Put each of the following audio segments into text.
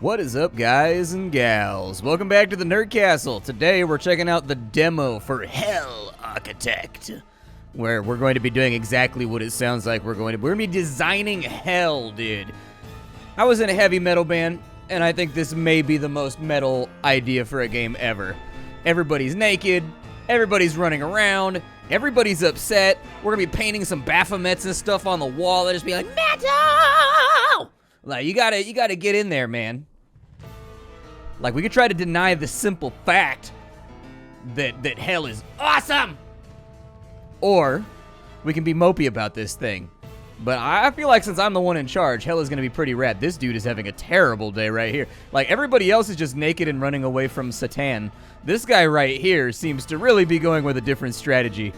What is up, guys and gals? Welcome back to the Nerd Castle. Today we're checking out the demo for Hell Architect, where we're going to be doing exactly what it sounds like we're going to be. We're going to be designing hell, dude. I was in a heavy metal band, and I think this may be the most metal idea for a game ever. Everybody's naked, everybody's running around, everybody's upset. We're going to be painting some Baphomets and stuff on the wall and just be like, metal! Like, you gotta get in there, man. Like, we could try to deny the simple fact that hell is awesome! Or, we can be mopey about this thing. But I feel like since I'm the one in charge, hell is gonna be pretty rad. This dude is having a terrible day right here. Like, everybody else is just naked and running away from Satan. This guy right here seems to really be going with a different strategy.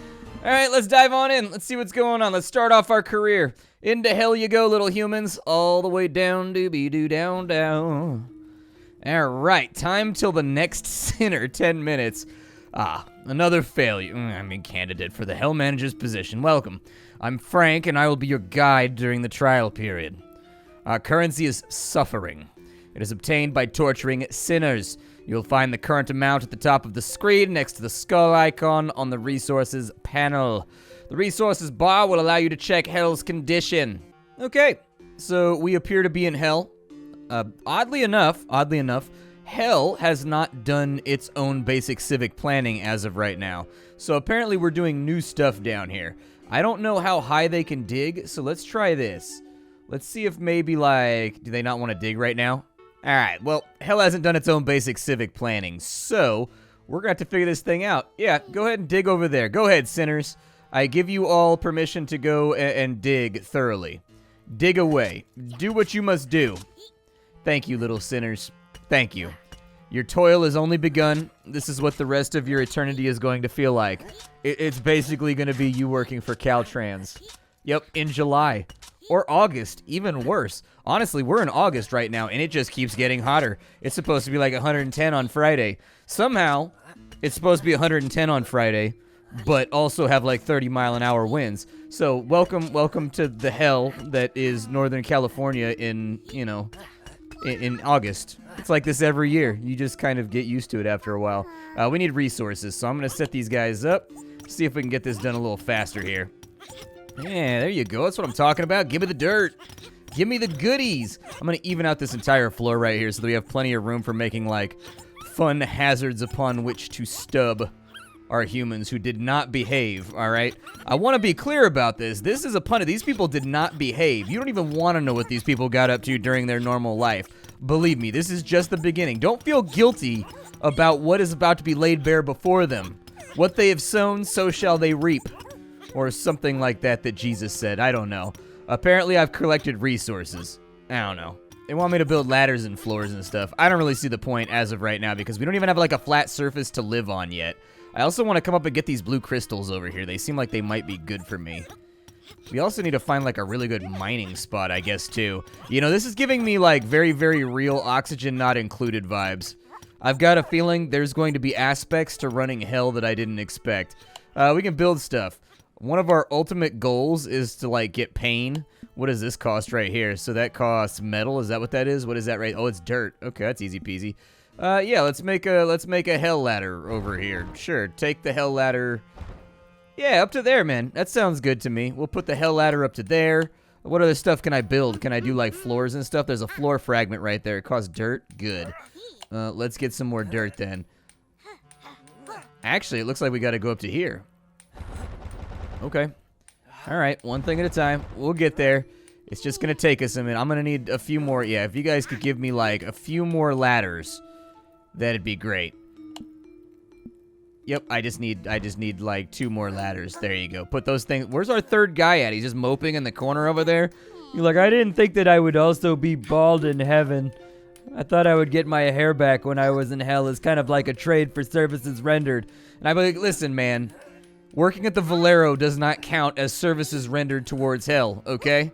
Alright, let's dive on in. Let's see what's going on. Let's start off our career. Into hell you go, little humans. All the way down, doobie-doo, down, down. Alright, time till the next sinner, 10 minutes. Another failure. Candidate for the Hell Manager's position. Welcome. I'm Frank, and I will be your guide during the trial period. Our currency is suffering. It is obtained by torturing sinners. You'll find the current amount at the top of the screen next to the skull icon on the resources panel. The resources bar will allow you to check hell's condition. Okay, so we appear to be in hell. Oddly enough, hell has not done its own basic civic planning as of right now. So apparently we're doing new stuff down here. I don't know how high they can dig, so let's try this. Let's see if maybe, like, do they not want to dig right now? Alright, well, hell hasn't done its own basic civic planning, so we're going to have to figure this thing out. Yeah, go ahead and dig over there. Go ahead, sinners. I give you all permission to go and dig thoroughly. Dig away. Do what you must do. Thank you, little sinners. Thank you. Your toil has only begun. This is what the rest of your eternity is going to feel like. It's basically going to be you working for Caltrans. Yep, in July. Or August, even worse. Honestly, we're in August right now, and it just keeps getting hotter. It's supposed to be like 110 on Friday. Somehow, it's supposed to be 110 on Friday, but also have like 30-mile-an-hour winds. So, welcome to the hell that is Northern California in August. It's like this every year. You just kind of get used to it after a while. We need resources, so I'm going to set these guys up, see if we can get this done a little faster here. Yeah, there you go. That's what I'm talking about. Give me the dirt. Give me the goodies. I'm going to even out this entire floor right here so that we have plenty of room for making, like, fun hazards upon which to stub our humans who did not behave, all right? I want to be clear about this. This is a pun. These people did not behave. You don't even want to know what these people got up to during their normal life. Believe me, this is just the beginning. Don't feel guilty about what is about to be laid bare before them. What they have sown, so shall they reap. Or something like that Jesus said. I don't know. Apparently, I've collected resources. I don't know. They want me to build ladders and floors and stuff. I don't really see the point as of right now because we don't even have like a flat surface to live on yet. I also want to come up and get these blue crystals over here. They seem like they might be good for me. We also need to find like a really good mining spot, I guess, too. You know, this is giving me like very, very real oxygen not included vibes. I've got a feeling there's going to be aspects to running hell that I didn't expect. We can build stuff. One of our ultimate goals is to, like, get pain. What does this cost right here? So that costs metal. Is that what that is? What is that right? Oh, it's dirt. Okay, that's easy peasy. Yeah, let's make a hell ladder over here. Sure, take the hell ladder. Yeah, up to there, man. That sounds good to me. We'll put the hell ladder up to there. What other stuff can I build? Can I do, like, floors and stuff? There's a floor fragment right there. It costs dirt. Good. Let's get some more dirt then. Actually, it looks like we got to go up to here. Okay. All right, one thing at a time. We'll get there. It's just going to take us a minute. I'm going to need a few more. Yeah, if you guys could give me, like, a few more ladders, that'd be great. Yep, I just need like 2 more ladders. There you go. Put those things. Where's our third guy at? He's just moping in the corner over there. You're like, I didn't think that I would also be bald in heaven. I thought I would get my hair back when I was in hell as kind of like a trade for services rendered. And I'm like, listen, man. Working at the Valero does not count as services rendered towards hell, okay?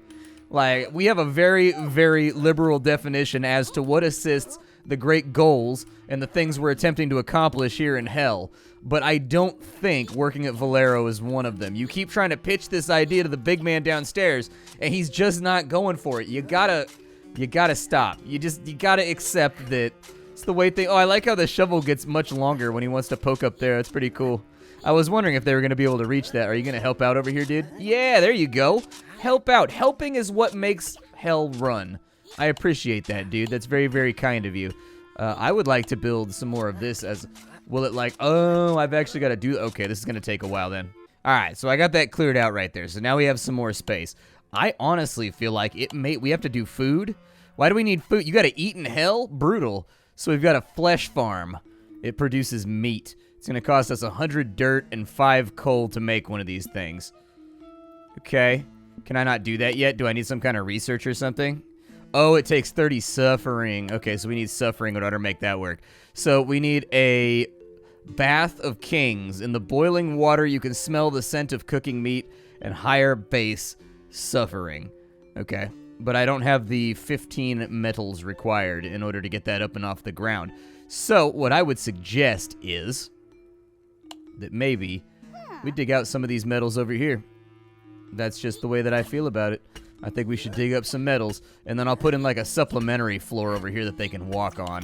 Like, we have a very, very liberal definition as to what assists the great goals and the things we're attempting to accomplish here in hell. But I don't think working at Valero is one of them. You keep trying to pitch this idea to the big man downstairs, and he's just not going for it. You gotta You gotta stop. You gotta accept that it's the way thing. Oh, I like how the shovel gets much longer when he wants to poke up there. That's pretty cool. I was wondering if they were gonna be able to reach that. Are you gonna help out over here, dude? Yeah, there you go. Help out. Helping is what makes hell run. I appreciate that, dude. That's very, very kind of you. I would like to build some more of this as... Will it like... Oh, I've actually got to do... Okay, this is going to take a while then. All right, so I got that cleared out right there. So now we have some more space. I honestly feel like we have to do food. Why do we need food? You got to eat in hell? Brutal. So we've got a flesh farm. It produces meat. It's going to cost us 100 dirt and 5 coal to make one of these things. Okay. Can I not do that yet? Do I need some kind of research or something? Oh, it takes 30 suffering. Okay, so we need suffering in order to make that work. So we need a bath of kings. In the boiling water, you can smell the scent of cooking meat and higher base suffering. Okay, but I don't have the 15 metals required in order to get that up and off the ground. So what I would suggest is that maybe we dig out some of these metals over here. That's just the way that I feel about it. I think we should dig up some metals, and then I'll put in like a supplementary floor over here that they can walk on.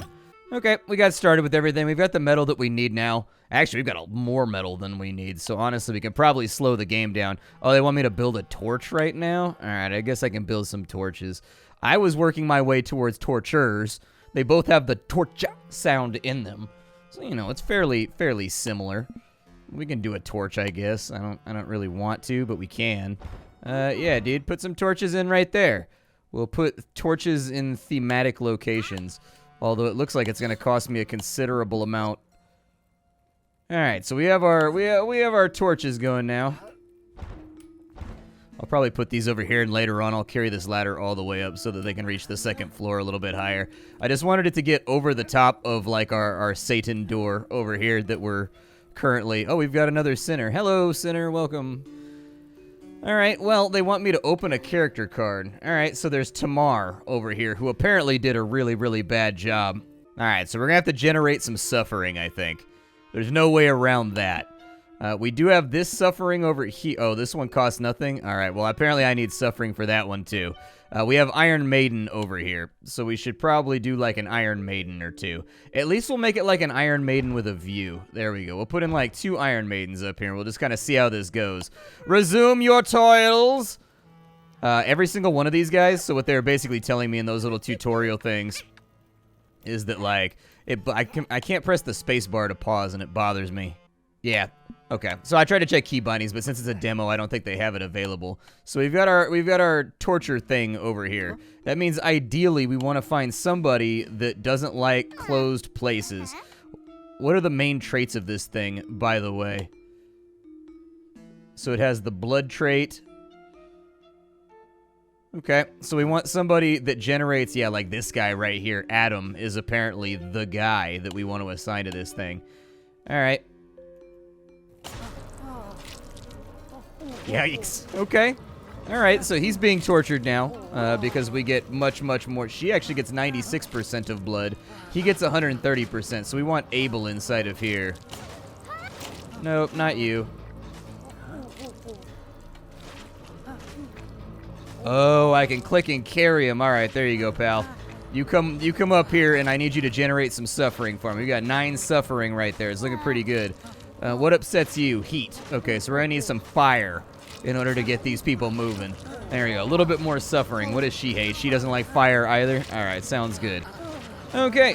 Okay, we got started with everything. We've got the metal that we need now. Actually, we've got more metal than we need, so honestly, we can probably slow the game down. Oh, they want me to build a torch right now? All right, I guess I can build some torches. I was working my way towards torchers. They both have the torch sound in them, so you know it's fairly similar. We can do a torch, I guess. I don't really want to, but we can. Yeah, dude, put some torches in right there. We'll put torches in thematic locations, although it looks like it's going to cost me a considerable amount. All right, so we have our torches going now. I'll probably put these over here, and later on I'll carry this ladder all the way up so that they can reach the second floor a little bit higher. I just wanted it to get over the top of like our Satan door over here that we're currently... Oh, we've got another sinner. Hello, sinner. Welcome. All right, well, they want me to open a character card. All right, so there's Tamar over here, who apparently did a really, really bad job. All right, so we're going to have to generate some suffering, I think. There's no way around that. We do have this suffering over here. Oh, this one costs nothing? All right, well, apparently I need suffering for that one, too. We have Iron Maiden over here, so we should probably do like an Iron Maiden or two. At least we'll make it like an Iron Maiden with a view. There we go. We'll put in like 2 Iron Maidens up here. We'll just kind of see how this goes. Resume your toils! Every single one of these guys, so what they were basically telling me in those little tutorial things is that like, I can't press the space bar to pause and it bothers me. Yeah. Okay. So I tried to check key bindings, but since it's a demo, I don't think they have it available. So we've got our torture thing over here. That means ideally we want to find somebody that doesn't like closed places. What are the main traits of this thing, by the way? So it has the blood trait. Okay, so we want somebody that generates, yeah, like this guy right here. Adam is apparently the guy that we want to assign to this thing. All right. Yikes. Okay. All right, so he's being tortured now because we get much, much more. She actually gets 96% of blood. He gets 130%, so we want Abel inside of here. Nope, not you. Oh, I can click and carry him. All right, there you go, pal. You come up here, and I need you to generate some suffering for me. We got 9 suffering right there. It's looking pretty good. What upsets you? Heat. Okay, so we're gonna need some fire in order to get these people moving. There you go. A little bit more suffering. What does she hate? She doesn't like fire either? All right, sounds good. Okay.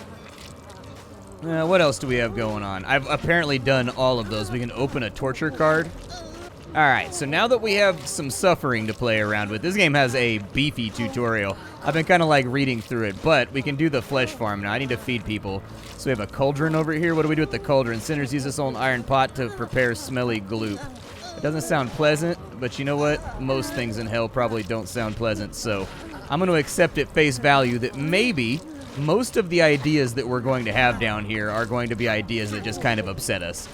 What else do we have going on? I've apparently done all of those. We can open a torture card. All right, so now that we have some suffering to play around with, this game has a beefy tutorial. I've been kind of like reading through it, but we can do the flesh farm now. I need to feed people. So we have a cauldron over here. What do we do with the cauldron? Sinners use this old iron pot to prepare smelly gloop. It doesn't sound pleasant, but you know what? Most things in hell probably don't sound pleasant, so I'm going to accept at face value that maybe most of the ideas that we're going to have down here are going to be ideas that just kind of upset us.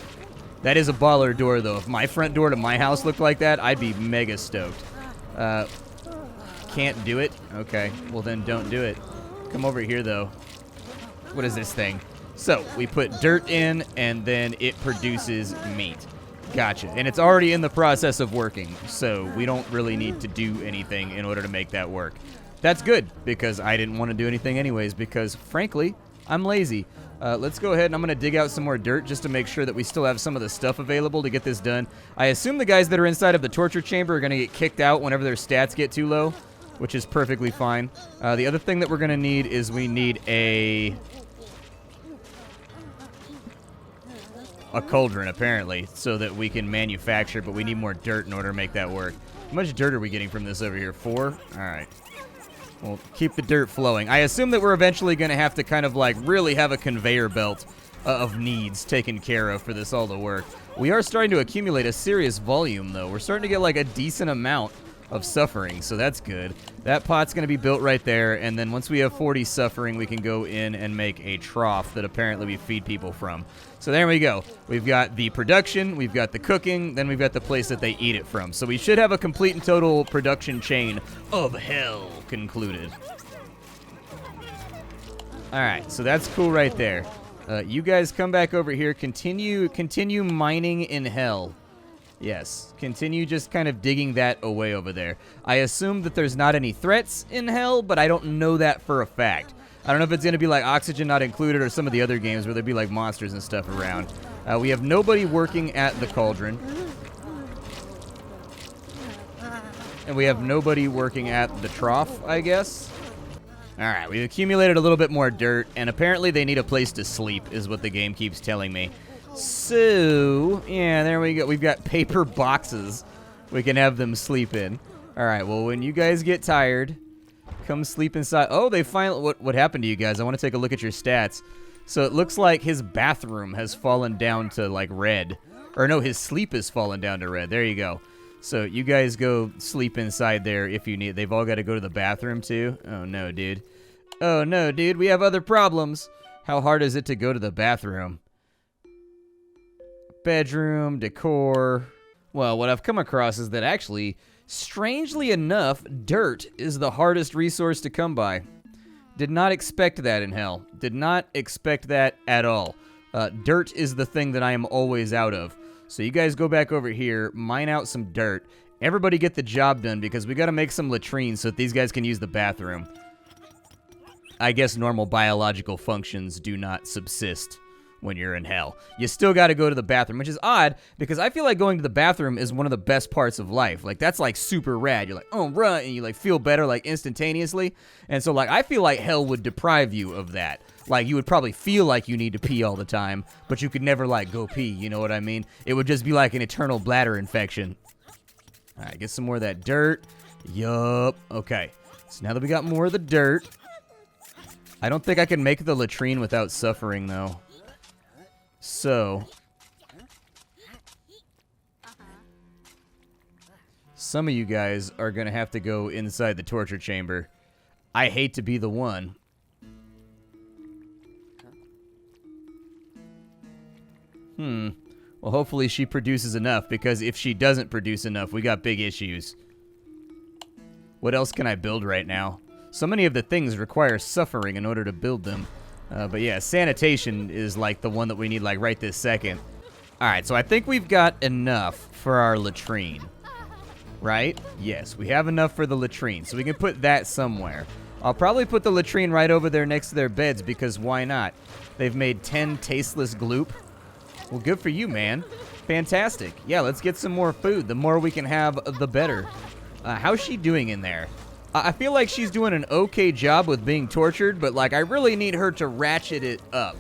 That is a baller door, though. If my front door to my house looked like that, I'd be mega stoked. Can't do it? Okay, well then don't do it. Come over here, though. What is this thing? So, we put dirt in, and then it produces meat. Gotcha. And it's already in the process of working, so we don't really need to do anything in order to make that work. that's good, because I didn't want to do anything anyways, because, frankly, I'm lazy. Let's go ahead, and I'm going to dig out some more dirt just to make sure that we still have some of the stuff available to get this done. I assume the guys that are inside of the torture chamber are going to get kicked out whenever their stats get too low, which is perfectly fine. The other thing that we're going to need is we need a cauldron, apparently, so that we can manufacture, but we need more dirt in order to make that work. How much dirt are we getting from this over here? 4? All right. We'll keep the dirt flowing. I assume that we're eventually going to have to kind of like really have a conveyor belt of needs taken care of for this all to work. We are starting to accumulate a serious volume, though. We're starting to get like a decent amount of suffering, so that's good. That pot's going to be built right there, and then once we have 40 suffering, we can go in and make a trough that apparently we feed people from. So there we go. We've got the production, we've got the cooking, then we've got the place that they eat it from. So we should have a complete and total production chain of hell concluded. Alright, so that's cool right there. You guys come back over here, continue mining in hell. Yes, continue just kind of digging that away over there. I assume that there's not any threats in hell, but I don't know that for a fact. I don't know if it's going to be like Oxygen Not Included or some of the other games where there'd be like monsters and stuff around. We have nobody working at the cauldron. And we have nobody working at the trough, I guess. Alright, we've accumulated a little bit more dirt, and apparently they need a place to sleep, is what the game keeps telling me. So, yeah, there we go. We've got paper boxes we can have them sleep in. Alright, well, when you guys get tired, come sleep inside. Oh, they finally... What happened to you guys? I want to take a look at your stats. So it looks like his bathroom has fallen down to, like, red. Or no, his sleep has fallen down to red. There you go. So you guys go sleep inside there if you need. They've all got to go to the bathroom, too? Oh, no, dude. Oh, no, dude. We have other problems. How hard is it to go to the bathroom? Bedroom, decor. Well, what I've come across is that actually, strangely enough, dirt is the hardest resource to come by. Did not expect that in hell. Did not expect that at all. Dirt is the thing that I am always out of. So you guys go back over here, mine out some dirt. Everybody get the job done because we got to make some latrines so that these guys can use the bathroom. I guess normal biological functions do not subsist when you're in hell. You still got to go to the bathroom, which is odd because I feel like going to the bathroom is one of the best parts of life. Like, that's like super rad. You're like, oh, right, and you like feel better like instantaneously. And so like I feel like hell would deprive you of that. Like, you would probably feel like you need to pee all the time, but you could never like go pee, you know what I mean? It would just be like an eternal bladder infection. All right, get some more of that dirt. Yup. Okay. So now that we got more of the dirt, I don't think I can make the latrine without suffering though. So, some of you guys are going to have to go inside the torture chamber. I hate to be the one. Well, hopefully she produces enough, because if she doesn't produce enough, we got big issues. What else can I build right now? So many of the things require suffering in order to build them. But yeah, sanitation is like the one that we need like right this second. Alright, so I think we've got enough for our latrine. Right? Yes, we have enough for the latrine, so we can put that somewhere. I'll probably put the latrine right over there next to their beds, because why not? They've made 10 tasteless gloop. Well, good for you, man. Fantastic. Yeah, let's get some more food. The more we can have, the better. How's she doing in there? I feel like she's doing an okay job with being tortured, but like I really need her to ratchet it up.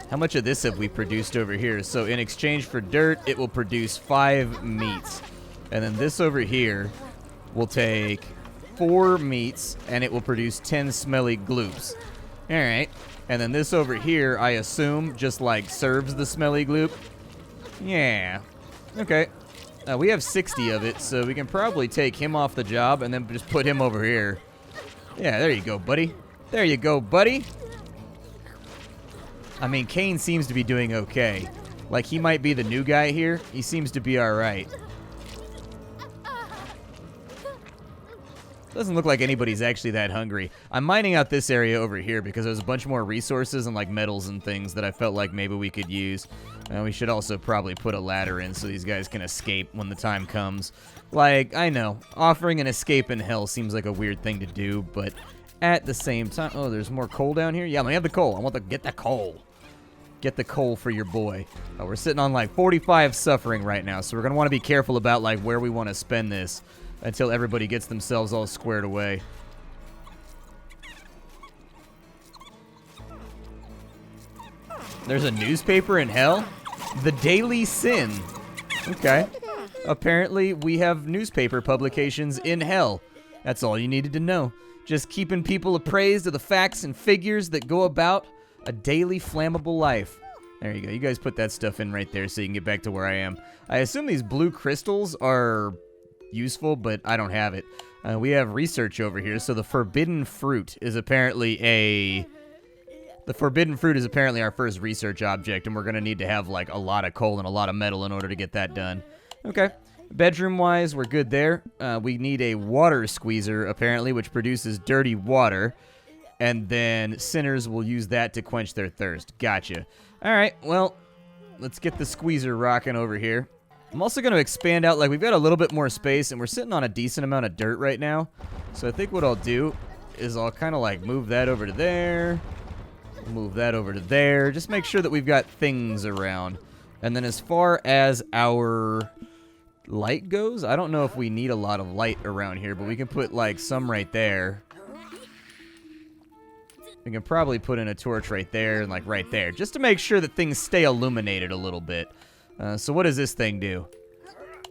How much of this have we produced over here? So in exchange for dirt, it will produce 5 meats. And then this over here will take 4 meats, and it will produce 10 smelly gloops. All right. And then this over here, I assume, just like serves the smelly gloop. Yeah. Okay. We have 60 of it, so we can probably take him off the job and then just put him over here. Yeah, there you go, buddy. There you go, buddy. I mean, Kane seems to be doing okay. Like, he might be the new guy here. He seems to be all right. Doesn't look like anybody's actually that hungry. I'm mining out this area over here because there's a bunch more resources and like metals and things that I felt like maybe we could use. We should also probably put a ladder in so these guys can escape when the time comes. Like, I know, offering an escape in hell seems like a weird thing to do, but at the same time... Oh, there's more coal down here? Yeah, let me have the coal. I want to get the coal. Get the coal for your boy. We're sitting on like 45 suffering right now, so we're going to want to be careful about like where we want to spend this until everybody gets themselves all squared away. There's a newspaper in hell? The Daily Sin. Okay. Apparently, we have newspaper publications in hell. That's all you needed to know. Just keeping people appraised of the facts and figures that go about a daily flammable life. There you go. You guys put that stuff in right there so you can get back to where I am. I assume these blue crystals are useful, but I don't have it. We have research over here. So the forbidden fruit is apparently our first research object, and we're going to need to have like a lot of coal and a lot of metal in order to get that done. Okay. Bedroom-wise, we're good there. We need a water squeezer, apparently, which produces dirty water. And then sinners will use that to quench their thirst. Gotcha. All right, well, let's get the squeezer rocking over here. I'm also going to expand out. Like, we've got a little bit more space, and we're sitting on a decent amount of dirt right now. So I think what I'll do is I'll kind of, like, move that over to there. Move that over to there. Just make sure that we've got things around. And then as far as our light goes, I don't know if we need a lot of light around here, but we can put, like, some right there. We can probably put in a torch right there and, like, right there, just to make sure that things stay illuminated a little bit. So what does this thing do?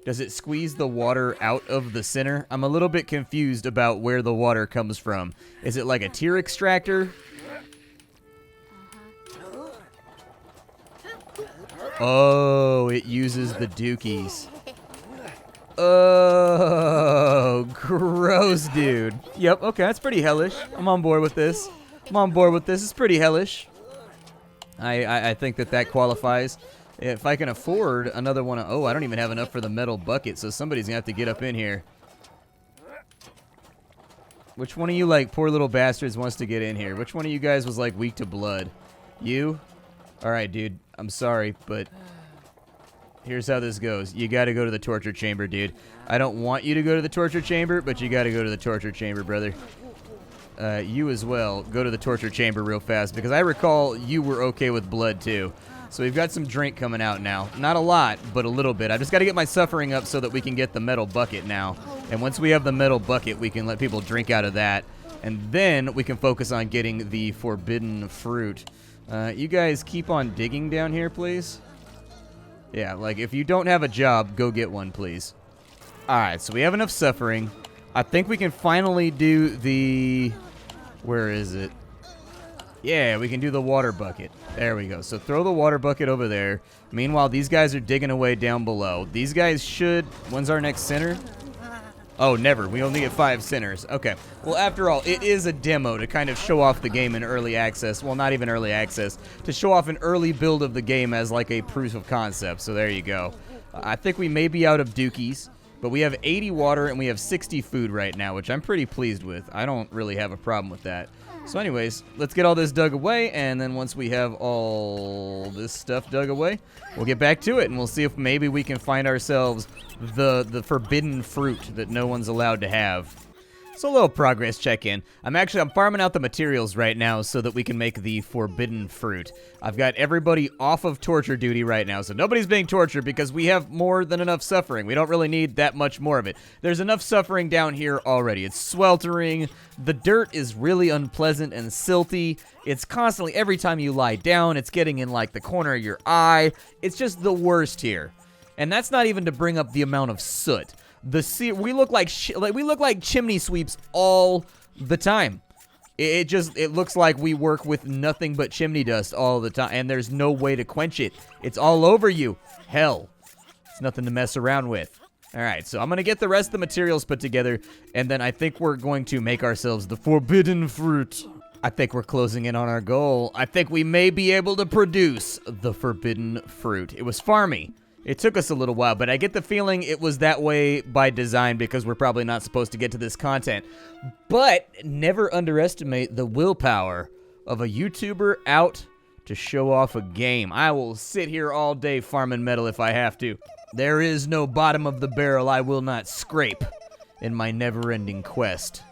Does it squeeze the water out of the center? I'm a little bit confused about where the water comes from. Is it like a tear extractor? Oh, it uses the dookies. Oh, gross, dude. Yep, okay, that's pretty hellish. I'm on board with this. It's pretty hellish. I think that qualifies. If I can afford another one... Oh, I don't even have enough for the metal bucket, so somebody's going to have to get up in here. Which one of you, like, poor little bastards wants to get in here? Which one of you guys was, like, weak to blood? You? Alright, dude. I'm sorry, but... Here's how this goes. You gotta go to the torture chamber, dude. I don't want you to go to the torture chamber, but you gotta go to the torture chamber, brother. You as well. Go to the torture chamber real fast, because I recall you were okay with blood, too. So we've got some drink coming out now. Not a lot, but a little bit. I just gotta get my suffering up so that we can get the metal bucket now. And once we have the metal bucket, we can let people drink out of that. And then we can focus on getting the forbidden fruit. You guys keep on digging down here, please. Yeah, like, if you don't have a job, go get one, please. Alright, so we have enough suffering. I think we can finally do the... Where is it? Yeah, we can do the water bucket. There we go. So throw the water bucket over there. Meanwhile, these guys are digging away down below. These guys should... When's our next sinner? Oh, never. We only get 5 sinners. Okay. Well, after all, it is a demo to kind of show off the game in early access. Well, not even early access. To show off an early build of the game as like a proof of concept. So there you go. I think we may be out of dookies. But we have 80 water and we have 60 food right now, which I'm pretty pleased with. I don't really have a problem with that. So anyways, let's get all this dug away, and then once we have all this stuff dug away, we'll get back to it, and we'll see if maybe we can find ourselves the forbidden fruit that no one's allowed to have. So a little progress check-in. I'm farming out the materials right now so that we can make the forbidden fruit. I've got everybody off of torture duty right now, so nobody's being tortured because we have more than enough suffering. We don't really need that much more of it. There's enough suffering down here already. It's sweltering. The dirt is really unpleasant and silty. It's constantly, every time you lie down, it's getting in like the corner of your eye. It's just the worst here. And that's not even to bring up the amount of soot. We look like chimney sweeps all the time. It looks like we work with nothing but chimney dust all the time, and there's no way to quench it. It's all over you. Hell, it's nothing to mess around with. All right, so I'm gonna get the rest of the materials put together, and then I think we're going to make ourselves the forbidden fruit. I think we're closing in on our goal. I think we may be able to produce the forbidden fruit. It was farmy. It took us a little while, but I get the feeling it was that way by design because we're probably not supposed to get to this content. But never underestimate the willpower of a YouTuber out to show off a game. I will sit here all day farming metal if I have to. There is no bottom of the barrel I will not scrape in my never-ending quest.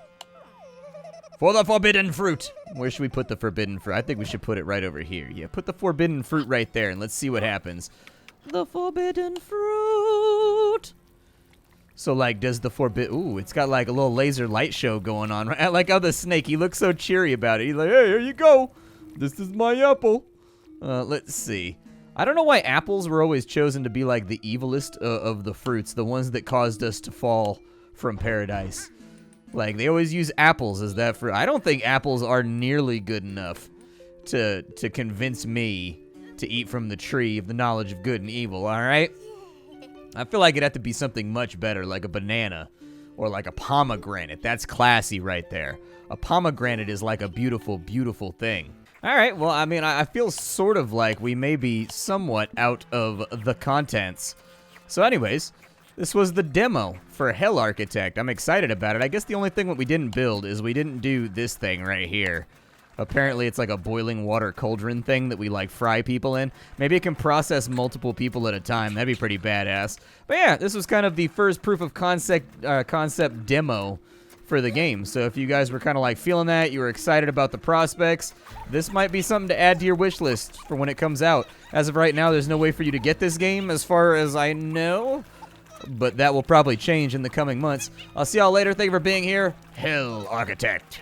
For the forbidden fruit. Where should we put the forbidden fruit? I think we should put it right over here. Yeah, put the forbidden fruit right there, and let's see what happens. The forbidden fruit. So, like, does the forbidden... Ooh, it's got, like, a little laser light show going on. Right? I like how the snake, he looks so cheery about it. He's like, hey, here you go. This is my apple. Let's see. I don't know why apples were always chosen to be, like, the evilest of the fruits. The ones that caused us to fall from paradise. Like, they always use apples as that fruit. I don't think apples are nearly good enough to convince me to eat from the tree of the knowledge of good and evil, alright? I feel like it'd have to be something much better, like a banana or like a pomegranate. That's classy right there. A pomegranate is like a beautiful, beautiful thing. Alright, well, I mean, I feel sort of like we may be somewhat out of the contents. So anyways, this was the demo for Hell Architect. I'm excited about it. I guess the only thing that we didn't build is we didn't do this thing right here. Apparently, it's like a boiling water cauldron thing that we, like, fry people in. Maybe it can process multiple people at a time. That'd be pretty badass. But yeah, this was kind of the first proof of concept demo for the game. So if you guys were kind of, like, feeling that, you were excited about the prospects, this might be something to add to your wish list for when it comes out. As of right now, there's no way for you to get this game, as far as I know. But that will probably change in the coming months. I'll see y'all later. Thank you for being here. Hell Architect.